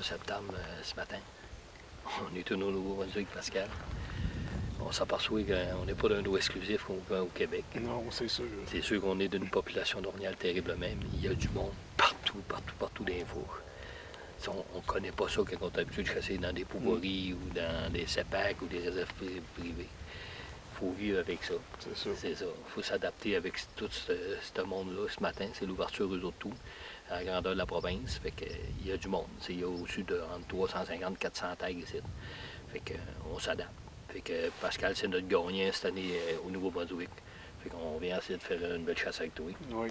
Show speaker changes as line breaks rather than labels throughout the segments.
septembre ce matin. On est au Nouveau-Brunswick, Pascal. On s'aperçoit qu'on n'est pas d'un eau exclusif comme au Québec.
Non, c'est sûr.
C'est sûr qu'on est d'une population d'orignal terriblement, mais il y a du monde partout dans les fours. On ne connaît pas ça quand on est habitué de chasser dans des pourvoiries ou dans des CEPAC ou des réserves privées. Il faut vivre avec ça.
C'est ça.
C'est ça. Il faut s'adapter avec tout ce monde-là. Ce matin, c'est l'ouverture eux autres tout, à la grandeur de la province. Fait que, il y a du monde. Il y a au-dessus de entre 350 et 400 tags ici. Fait que, on s'adapte. Fait que Pascal, c'est notre gagnant cette année au Nouveau-Brunswick. Fait qu'on vient essayer de faire une belle chasse avec toi.
Oui.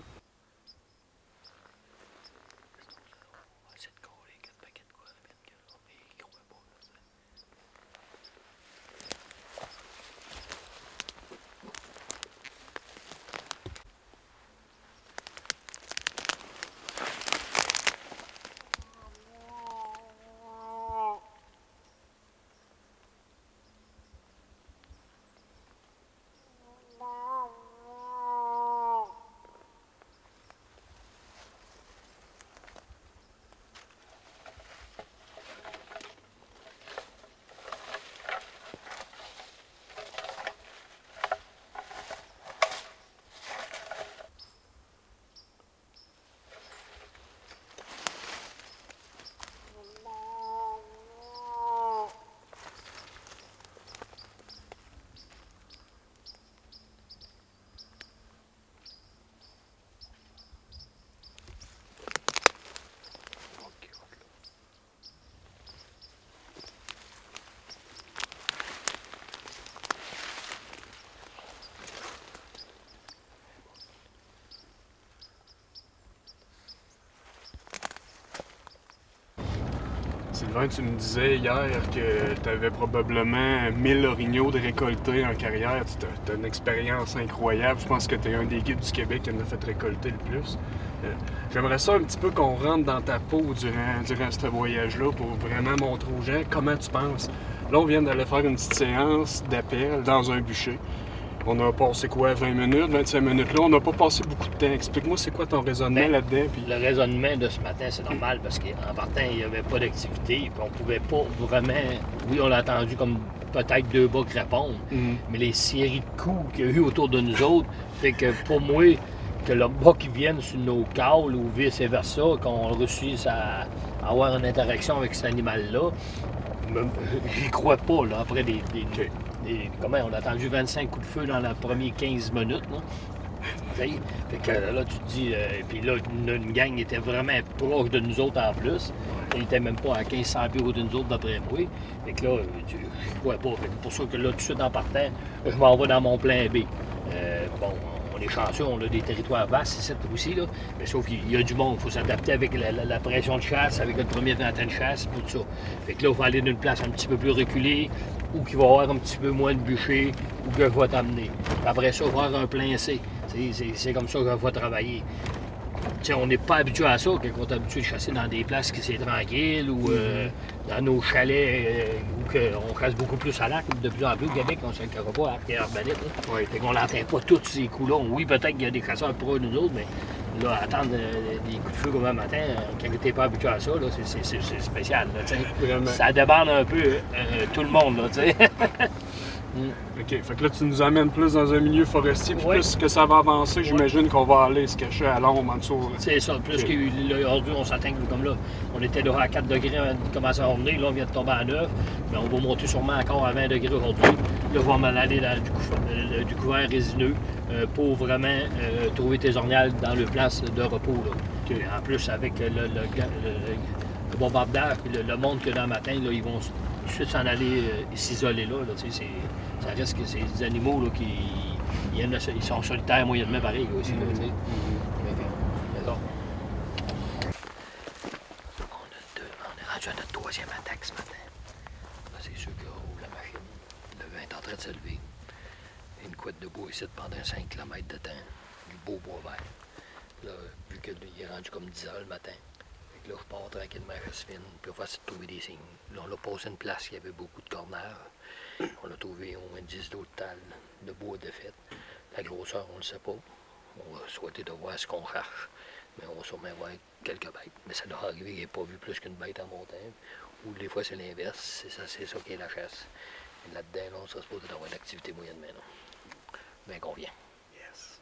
Sylvain, tu me disais hier que tu avais probablement 1000 orignaux de récolter en carrière. Tu as une expérience incroyable. Je pense que tu es un des guides du Québec qui en a fait récolter le plus. J'aimerais ça un petit peu qu'on rentre dans ta peau durant ce voyage-là pour vraiment montrer aux gens comment tu penses. Là, on vient d'aller faire une petite séance d'appel dans un bûcher. On a passé quoi, 20 minutes, 25 minutes là? On n'a pas passé beaucoup de temps. Explique-moi, c'est quoi ton raisonnement là-dedans? Puis...
Le raisonnement de ce matin, c'est normal parce qu'en partant, il n'y avait pas d'activité. Puis on pouvait pas vraiment... Oui, on l'a attendu comme peut-être 2 bucks répondre. Mais les séries de coups qu'il y a eu autour de nous autres fait que pour moi, que le buck vienne sur nos cales ou vice-versa, qu'on réussisse à avoir une interaction avec cet animal-là, j'y crois pas, là, après comment on a attendu 25 coups de feu dans les premières 15 minutes. Là. Fait que là, tu te dis, puis là, une gang était vraiment proche de nous autres en plus. Il était même pas à 1500 pieds de nous autres d'après moi. Fait que là, j'y crois pas. Fait que pour ça que là, tout de suite en partant, je m'en vais dans mon plan B. Bon, on est chanceux, on a des territoires vastes ici aussi, là. Mais sauf qu'il y a du monde, il faut s'adapter avec la pression de chasse, avec notre premier vingtaine de chasse, tout ça. Fait que là, il faut aller d'une place un petit peu plus reculée, ou qu'il va y avoir un petit peu moins de bûcher, ou que je vais t'amener. Après ça, il va y avoir un plein C. C'est comme ça que je vais travailler. T'sais, on n'est pas habitué à ça, quand on est habitué de chasser dans des places qui c'est tranquille, ou dans nos chalets, où on chasse beaucoup plus à l'arc. De plus en plus au Québec, on ne se le cachera pas, arc et arbalète.
Oui.
Fait qu'on n'entend pas tous ces coups-là. Oui, peut-être qu'il y a des chasseurs proches de nous autres, mais là, attendre des coups de feu comme un matin, quand tu n'es pas habitué à ça, c'est spécial. Là, ça demande un peu tout le monde, là, tu sais.
OK. Fait que là, tu nous amènes plus dans un milieu forestier, puis plus que ça va avancer, j'imagine qu'on va aller se cacher à l'ombre en dessous.
C'est ça. Plus qu'aujourd'hui, on s'attend que comme là, on était là à 4 degrés avant de commencer à revenir. Là, on vient de tomber à 9. Mais on va monter sûrement encore à 20 degrés aujourd'hui. Là, on va m'en aller dans du couvert résineux pour vraiment trouver tes orniales dans le place de repos. Là. Okay. En plus, avec le bombardage et le monde qu'il y a dans le matin, là, ils vont tout de suite s'en aller s'isoler là. Ça reste que c'est des animaux là, ils sont solitaires moyennement pareil là, aussi. Là, on est rendu à notre 3e attaque ce matin. Là, c'est sûr qu'on roule la machine. Le vent est en train de se lever. Il y a une couette de bois ici pendant 5 km de temps. Du beau bois vert. Là, vu qu'il est rendu comme 10 heures le matin. Là, je pars tranquillement à chasse fine, puis on va essayer de trouver des signes. Là, on a passé une place qui avait beaucoup de corners. On a trouvé au moins 10 d'autres talles de bois de fête. La grosseur, on ne le sait pas. On va souhaiter de voir ce qu'on cherche. Mais on va sûrement voir quelques bêtes. Mais ça doit arriver qu'il n'y ait pas vu plus qu'une bête en montagne. Ou des fois, c'est l'inverse. C'est ça qui est la chasse. Et là-dedans, là, on sera supposé d'avoir une activité moyennement. Bien qu'on vient.
Yes.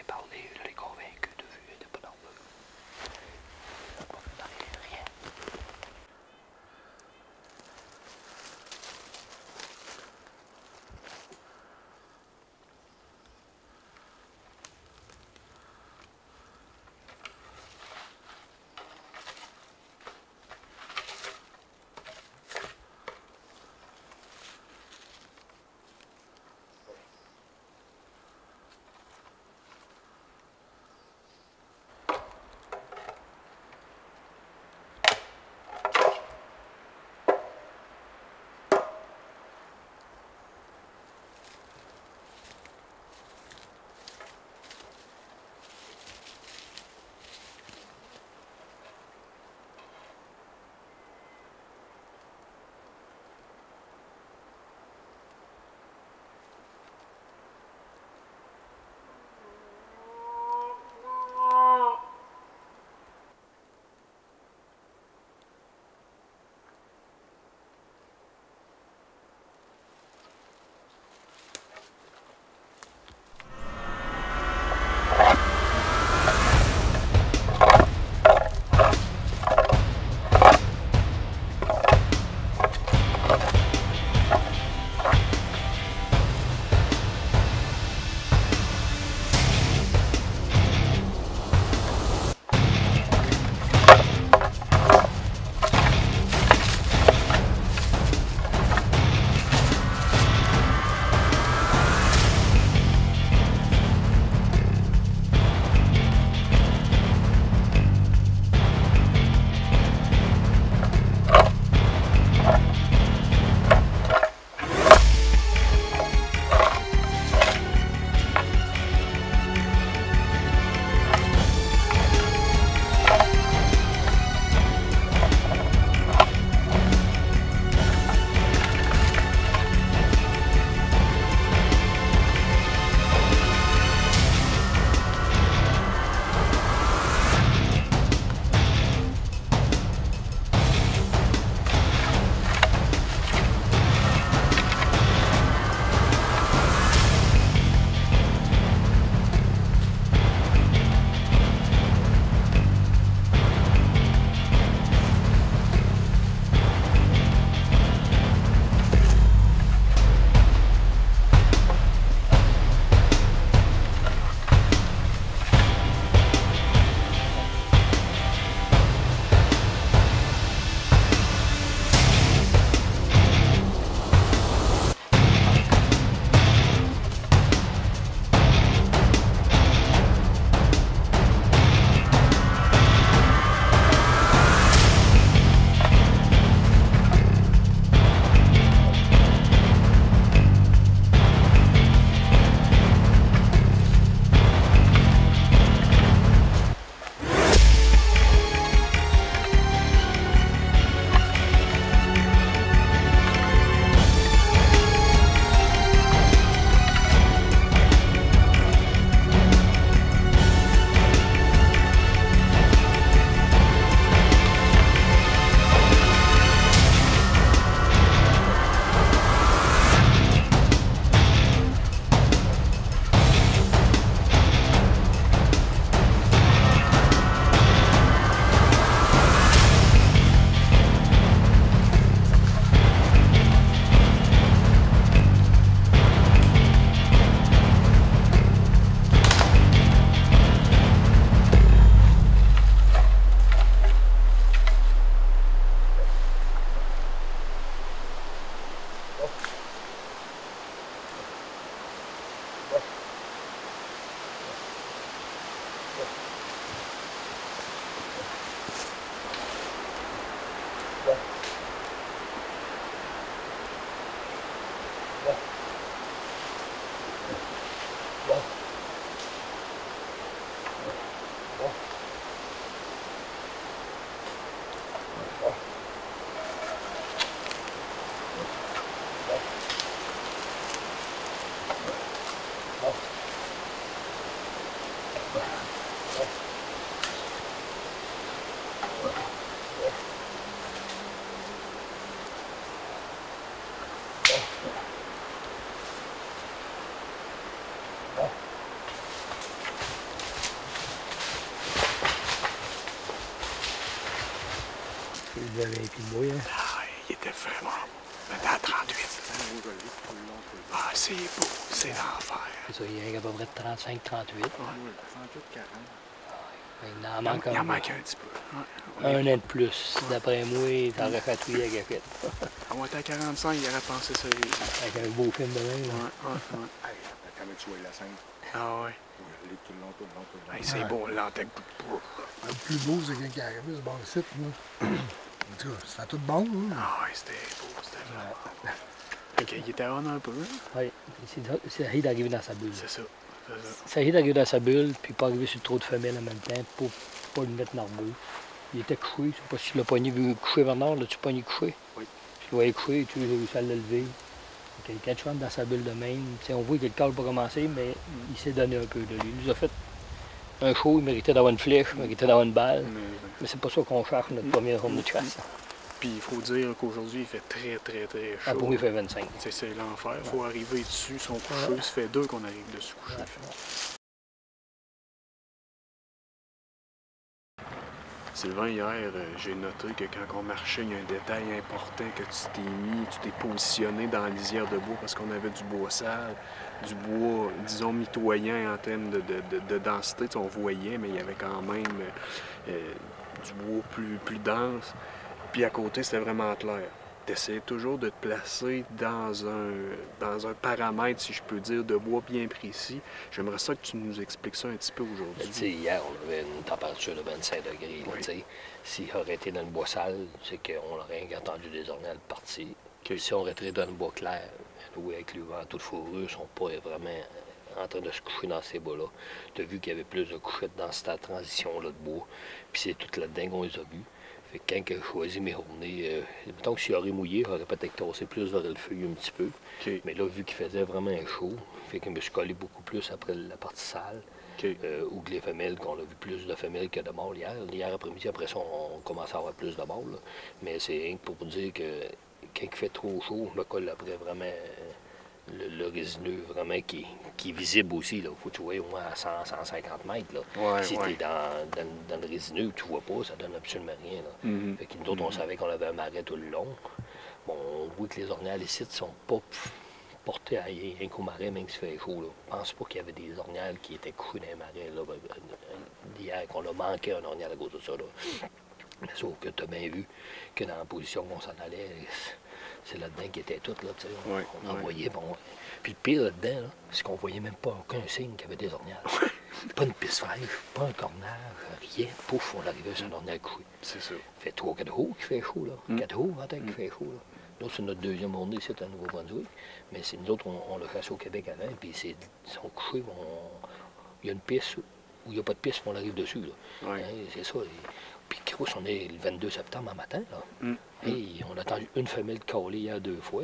bien parlé, je l'ai convaincu de vue, il n'était pas normal. Rien.
어.
Il avait un pied de moi, hein.
Ah, il était vraiment beau. Il était à 38. Ah, c'est beau, c'est l'enfer.
C'est ça, il y a à peu près 35-38.
Ouais.
38-40.
Il en manque
Il en
un.
manque un petit peu.
Un an de plus. D'après moi, il aurait chatouillé à Gafette.
On était à 45, il aurait pensé ça.
Avec un beau film de même. Là.
Ouais.
Hey, quand même, tu vois la scène.
Ah ouais.
Les tout le long, tout le long, tout le long.
Hey, c'est beau, l'antenne.
Le plus beau, c'est quand il est arrivé, ce bar-site, là. En tout cas, c'était tout bon, là.
Ah ouais, c'était beau, c'était vraiment. Ok, il était on un peu. Hein?
Oui, c'est arrivé d'arriver dans sa bulle.
C'est ça.
C'est arrivé d'arriver dans sa bulle, puis pas arriver sur trop de femelles en même temps, pour pas le mettre nerveux. Il était couché, je sais pas si tu l'as pogné, vu couché vers nord, l'as-tu pogné couché?
Oui.
Tu le voyais couché, tu as réussi à le lever. Quand tu rentres dans sa bulle de même, on voit que le call n'a pas commencé, mais il s'est donné un peu de lui. Il nous a fait un show, il méritait d'avoir une flèche, il méritait d'avoir une balle. Mais c'est pas ça qu'on cherche notre première ronde de chasse.
Puis il faut dire qu'aujourd'hui, il fait très chaud.
Ah, pour moi, il fait 25.
C'est l'enfer. Il faut arriver dessus, son coucher. Ça fait 2 qu'on arrive dessus coucher. Sylvain, hier, j'ai noté que quand on marchait, il y a un détail important que tu t'es positionné dans la lisière de bois parce qu'on avait du bois sale, du bois, disons, mitoyen en termes de densité. On voyait, mais il y avait quand même du bois plus dense. Puis à côté, c'était vraiment clair. Tu essaies toujours de te placer dans un paramètre, si je peux dire, de bois bien précis. J'aimerais ça que tu nous expliques ça un petit peu aujourd'hui.
Hier, on avait une température de 25 degrés. Oui. S'il aurait été dans le bois sale, c'est qu'on aurait entendu des ornières partir. Okay. Si on aurait été dans le bois clair, oui, avec le vent, toute fourrure, ils ne sont pas vraiment en train de se coucher dans ces bois-là. Tu as vu qu'il y avait plus de couchettes dans cette transition-là de bois. Puis c'est tout là-dedans qu'on les a vus. Fait que quand j'ai choisi mes journées, mettons que s'il aurait mouillé, j'aurais peut-être tassé plus vers le feuille un petit peu. Okay. Mais là, vu qu'il faisait vraiment chaud, fait que je me suis collé beaucoup plus après la partie sale. Okay. Ou que les femelles, qu'on a vu plus de femelles que de mâles hier. Hier après-midi, après ça, on commence à avoir plus de mâles. Mais c'est rien que pour dire que quand il fait trop chaud, je me colle après vraiment le résineux vraiment qui est visible aussi. Il faut que tu vois au moins à 100-150 mètres. Là.
Ouais,
si tu es dans le résineux, tu vois pas, ça donne absolument rien. Là. Fait que nous autres, on savait qu'on avait un marais tout le long. Bon, on voit que les ornières ici ne sont pas portées à rien qu'au marais, même s'il fait chaud. Là. Je pense pas qu'il y avait des ornières qui étaient couchées dans les marais. Là, hier, qu'on a manqué un ornière à cause de ça. Là. Mais sauf que tu as bien vu que dans la position qu'on s'en allait, c'est là-dedans qui était tout, là, tu sais. On en voyait, bon. Puis le pire là-dedans, là, c'est qu'on voyait même pas aucun signe qu'il y avait des ornières. Pas une piste fraîche, pas un cornage, rien. Pouf, on arrivait sur un ornière couché.
C'est ça.
Fait 3-4 jours qui fait chaud, là. 4 jours, 20 qui fait chaud, là. Nous, c'est notre deuxième journée ici à Nouveau-Brunswick. Mais c'est nous autres, on l'a chassé au Québec avant, puis ils sont couchés, il y a une piste où il n'y a pas de piste, on arrive dessus, là. Hein, c'est ça. Puis, on est le 22 septembre en matin, là. Et on a attendu une femelle caler hier 2 fois.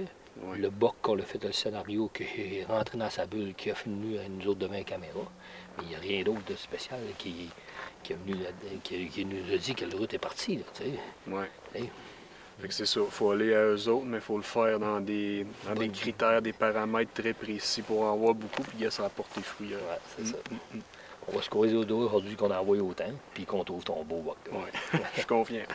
Le boc qu'on a fait le scénario, qui est rentré dans sa bulle, qui a fini à nous autres devant la caméra. Mais il n'y a rien d'autre de spécial là, qui nous a dit que la route est partie, là, tu sais.
Fait que c'est ça, il faut aller à eux autres, mais il faut le faire dans des critères, des paramètres très précis pour en voir beaucoup, puis ça va porter fruit.
C'est ça. On va se croiser au dos aujourd'hui qu'on a envoyé autant, puis qu'on trouve ton beau boc.
Oui, je suis confiant.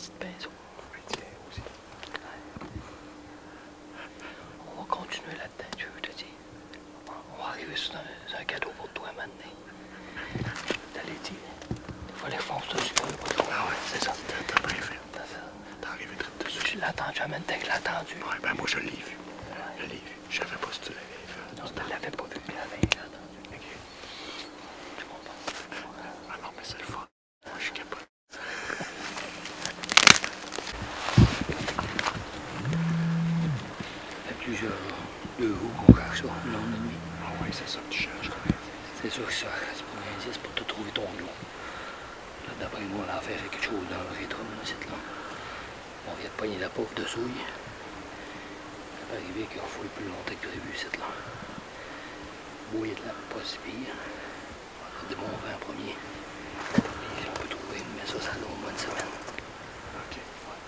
petit pinceau. On va continuer là-dedans, je veux te dire. On va arriver sur un cadeau pour toi maintenant. T'allais dire, il fallait foncer dessus. Ah ouais, c'est ça. T'as bien fait. T'es arrivé très dessus. Je l'ai attendu, en même temps que je l'ai attendu. Ouais, ben moi je l'ai vu. Je l'ai vu. Je savais pas si tu l'avais vu. Non, tu l'avais pas vu. Je l'avais attendu. Ok. Tu comprends? Ah non, mais c'est le fun. Moi, je capote. Ça fait plusieurs 2 jours qu'on cherche ça, une heure et demie. Ah oui, c'est ça que tu cherches. C'est sûr que ça, c'est pour un indice pour te trouver ton lot. Là, d'après moi, on a affaire à quelque chose dans le rétro, là. On vient de pogner la pauvre de souille. Ça peut arriver qu'il faut plus longtemps que prévu, cette là. Bouillir de la pas si pire. On va des bons vents en premier. Et on peut trouver, mais ça a au moins une semaine. Ok. Ouais.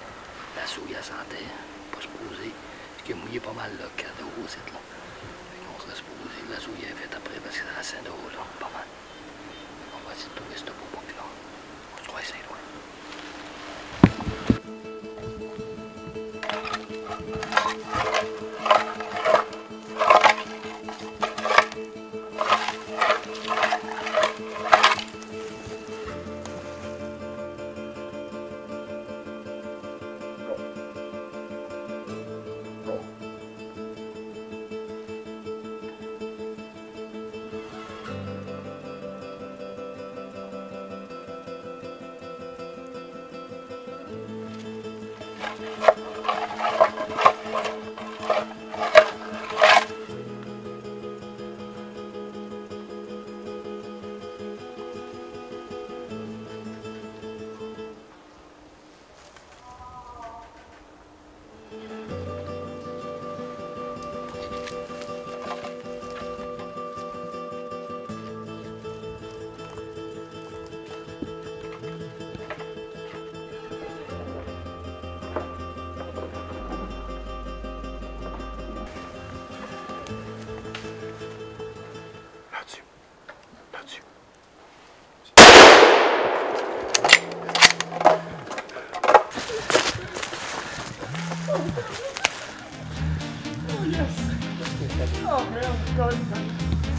La souille à santé, pas se poser. Parce qu'il a mouillé pas mal le cadeau, cette là. On serait supposé que la souille est faite après parce que c'est à Saint-Denis, là, pas mal. On va essayer de trouver ce beau boc là. On se croit assez loin.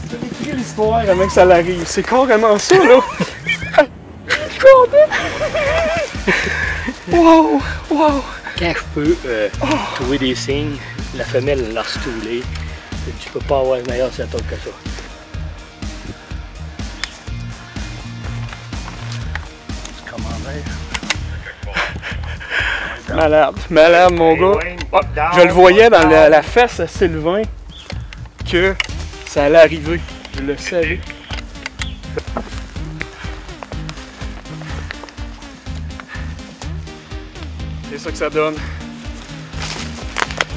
J'ai écrit l'histoire avant que ça l'arrive. C'est carrément ça, là. Je suis content. Wow! Wow!
Quand je peux trouver des signes, la femelle l'a stoulé. Tu peux pas avoir un meilleur setup que ça. C'est commandé.
Malade, malade, mon gars. Oh, je le voyais dans la face à Sylvain que ça allait arriver. Je le savais. C'est ça que ça donne.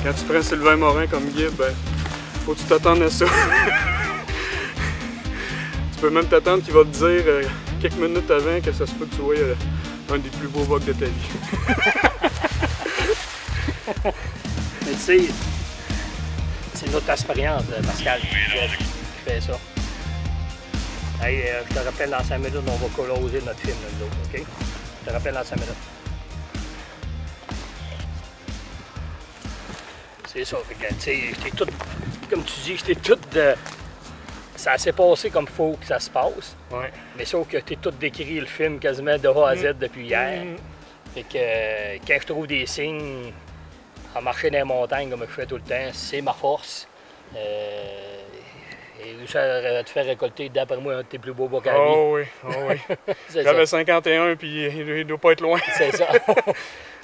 Quand tu prends Sylvain Morin comme guide, ben, faut que tu t'attendes à ça. Tu peux même t'attendre qu'il va te dire quelques minutes avant que ça se peut que tu vois un des plus beaux bocs de ta vie.
Mais tu sais, c'est notre expérience, Pascal, qui fait ça. Hey, je te rappelle, dans 5 minutes, on va closer notre film, nous autres, OK? Je te rappelle dans 5 minutes. C'est ça, fait que, tu sais, j'étais tout, comme tu dis, j'étais tout de... Ça s'est passé comme il faut que ça se passe.
Ouais.
Mais sauf que t'es tout décrit le film quasiment de A à Z depuis hier. Fait que quand je trouve des signes à marcher dans les montagnes comme je fais tout le temps, c'est ma force. Et réussir à te faire récolter, d'après moi, un de tes plus beaux bocs à vie.
Oh oui, oh oui. J'avais 51 puis il doit pas être loin.
C'est ça.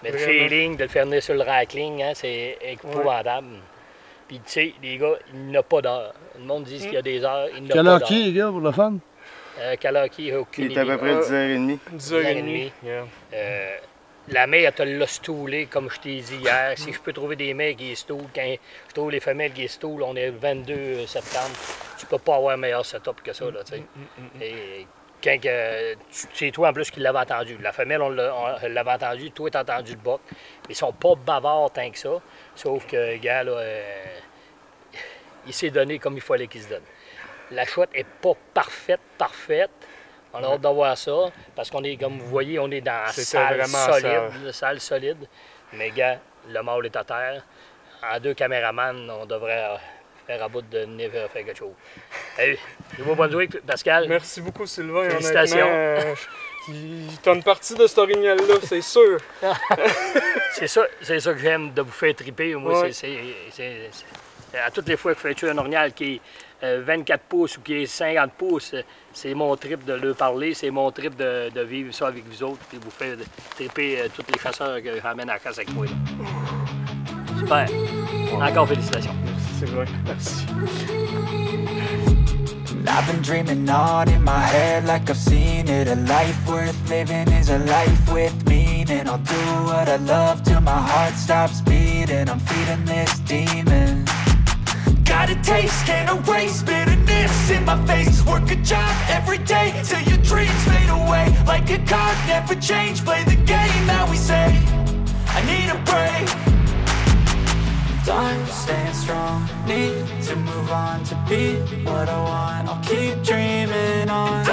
Mais le feeling de le faire venir sur le rackling, hein, c'est épouvantable. Puis tu sais, les gars, il n'a pas d'heure. Le monde dit qu'il y a des heures, il n'a pas d'heure.
Quelle heure qui, les gars, pour le fun?
Quelle heure qui, aucune idée.
Il est à peu près 10h30.
10h30. Yeah.
La mère, elle te l'a stoulé, comme je t'ai dit hier. Si je peux trouver des mères qui stoulent, quand je trouve les femelles qui stoulent, on est le 22 septembre, tu peux pas avoir un meilleur setup que ça, là, tu sais. Et quand c'est toi en plus qui l'avais entendu. La femelle, on l'avait entendu, toi t'as entendu le boc. Ils sont pas bavards tant que ça, sauf que le gars, là, il s'est donné comme il fallait qu'il se donne. La chouette est pas parfaite, On a hâte de voir ça, parce qu'on est, comme vous voyez, on est dans la salle solide. Mais gars, le mâle est à terre. En 2 caméramans, on devrait faire à bout de nez faire quelque chose. Hey, Nouveau-Brunswick, Pascal.
Merci beaucoup, Sylvain.
Félicitations.
T'as une partie de ce orignal-là, c'est sûr.
C'est ça que j'aime, de vous faire triper. Moi,
ouais.
c'est à toutes les fois que je fais tuer un orignal qui est 24 pouces ou qui est 50 pouces, c'est mon trip de leur parler, c'est mon trip de vivre ça avec vous autres et vous faire triper tous les chasseurs que j'amène à la casse avec moi. Là. Super. Encore félicitations.
Merci, Sylvain. Merci.
I've been dreaming on in my head like I've seen it. A life worth living is a life with meaning. I'll do what I love till my heart stops beating. I'm feeding this demon. Got a taste, can't erase bitterness in my face. Work a job every day till your dreams fade away. Like a card, never change, play the game that we say. I need a break. Time staying strong, need to move on to be what I want. I'll keep dreaming on.